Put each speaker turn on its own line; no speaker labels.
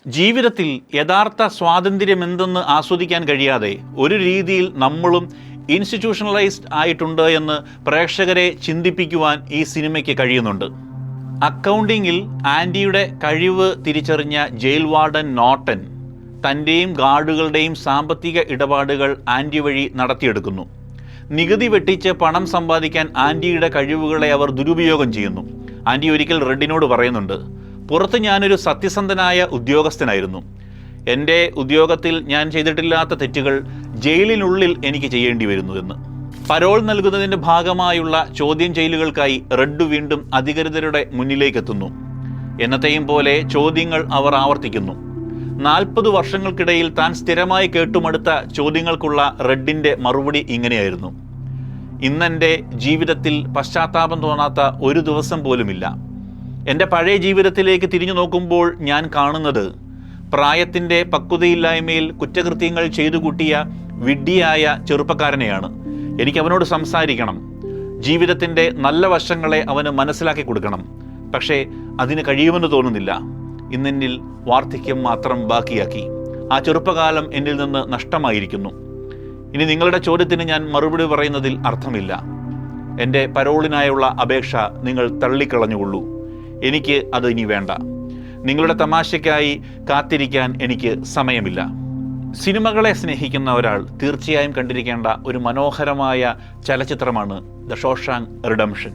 ജീവിതത്തിൽ യഥാർത്ഥ സ്വാതന്ത്ര്യം എന്തെന്ന് ആസ്വദിക്കാൻ കഴിയാതെ ഒരു രീതിയിൽ നമ്മളും ഇൻസ്റ്റിറ്റ്യൂഷണലൈസ്ഡ് ആയിട്ടുണ്ട് എന്ന് പ്രേക്ഷകരെ ചിന്തിപ്പിക്കുവാൻ ഈ സിനിമയ്ക്ക് കഴിയുന്നുണ്ട്. അക്കൗണ്ടിങ്ങിൽ ആൻറ്റിയുടെ കഴിവ് തിരിച്ചറിഞ്ഞ ജയിൽ വാർഡൻ നോട്ടൻ തൻ്റെയും ഗാർഡുകളുടെയും സാമ്പത്തിക ഇടപാടുകൾ ആൻറ്റി വഴി നടത്തിയെടുക്കുന്നു. നികുതി വെട്ടിച്ച് പണം സമ്പാദിക്കാൻ ആൻറ്റിയുടെ കഴിവുകളെ അവർ ദുരുപയോഗം ചെയ്യുന്നു. ആൻറ്റി ഒരിക്കൽ റെഡിനോട് പറയുന്നുണ്ട്, പുറത്ത് ഞാനൊരു സത്യസന്ധനായ ഉദ്യോഗസ്ഥനായിരുന്നു. എൻ്റെ ഉദ്യോഗത്തിൽ ഞാൻ ചെയ്തിട്ടില്ലാത്ത തെറ്റുകൾ ജയിലിനുള്ളിൽ എനിക്ക് ചെയ്യേണ്ടി വരുന്നുവെന്ന്. പരോൾ നൽകുന്നതിൻ്റെ ഭാഗമായുള്ള ചോദ്യം ചെയ്യലുകൾക്കായി റെഡ് വീണ്ടും അധികൃതരുടെ മുന്നിലേക്കെത്തുന്നു. എന്നത്തെയും പോലെ ചോദ്യങ്ങൾ അവർ ആവർത്തിക്കുന്നു. 40 വർഷങ്ങൾക്കിടയിൽ താൻ സ്ഥിരമായി കേട്ടുമടുത്ത ചോദ്യങ്ങൾക്കുള്ള റെഡിൻ്റെ മറുപടി ഇങ്ങനെയായിരുന്നു: ഇന്നെൻ്റെ ജീവിതത്തിൽ പശ്ചാത്താപം തോന്നാത്ത ഒരു ദിവസം പോലുമില്ല. എൻ്റെ പഴയ ജീവിതത്തിലേക്ക് തിരിഞ്ഞു നോക്കുമ്പോൾ ഞാൻ കാണുന്നത് പ്രായത്തിൻ്റെ പക്വതയില്ലായ്മയിൽ കുറ്റകൃത്യങ്ങൾ ചെയ്തു കൂട്ടിയ വിഡ്ഢിയായ ചെറുപ്പക്കാരനെയാണ്. എനിക്ക് അവനോട് സംസാരിക്കണം, ജീവിതത്തിൻ്റെ നല്ല വശങ്ങളെ അവന് മനസ്സിലാക്കി കൊടുക്കണം. പക്ഷേ അതിന് കഴിയുമെന്ന് തോന്നുന്നില്ല. ഇന്നെന്നിൽ വാർദ്ധക്യം മാത്രം ബാക്കിയാക്കി. ആ ചെറുപ്പകാലം എന്നിൽ നിന്ന് നഷ്ടമായിരിക്കുന്നു. ഇനി നിങ്ങളുടെ ചോദ്യത്തിന് ഞാൻ മറുപടി പറയുന്നതിൽ അർത്ഥമില്ല. എൻ്റെ പരോളിനായുള്ള അപേക്ഷ നിങ്ങൾ തള്ളിക്കളഞ്ഞുകൊള്ളൂ. എനിക്ക് അത് ഇനി വേണ്ട. നിങ്ങളുടെ തമാശയ്ക്കായി കാത്തിരിക്കാൻ എനിക്ക് സമയമില്ല. സിനിമകളെ സ്നേഹിക്കുന്ന ഒരാൾ തീർച്ചയായും കണ്ടിരിക്കേണ്ട ഒരു മനോഹരമായ ചലച്ചിത്രമാണ് ദ ഷോഷാങ്ക് റിഡംഷൻ.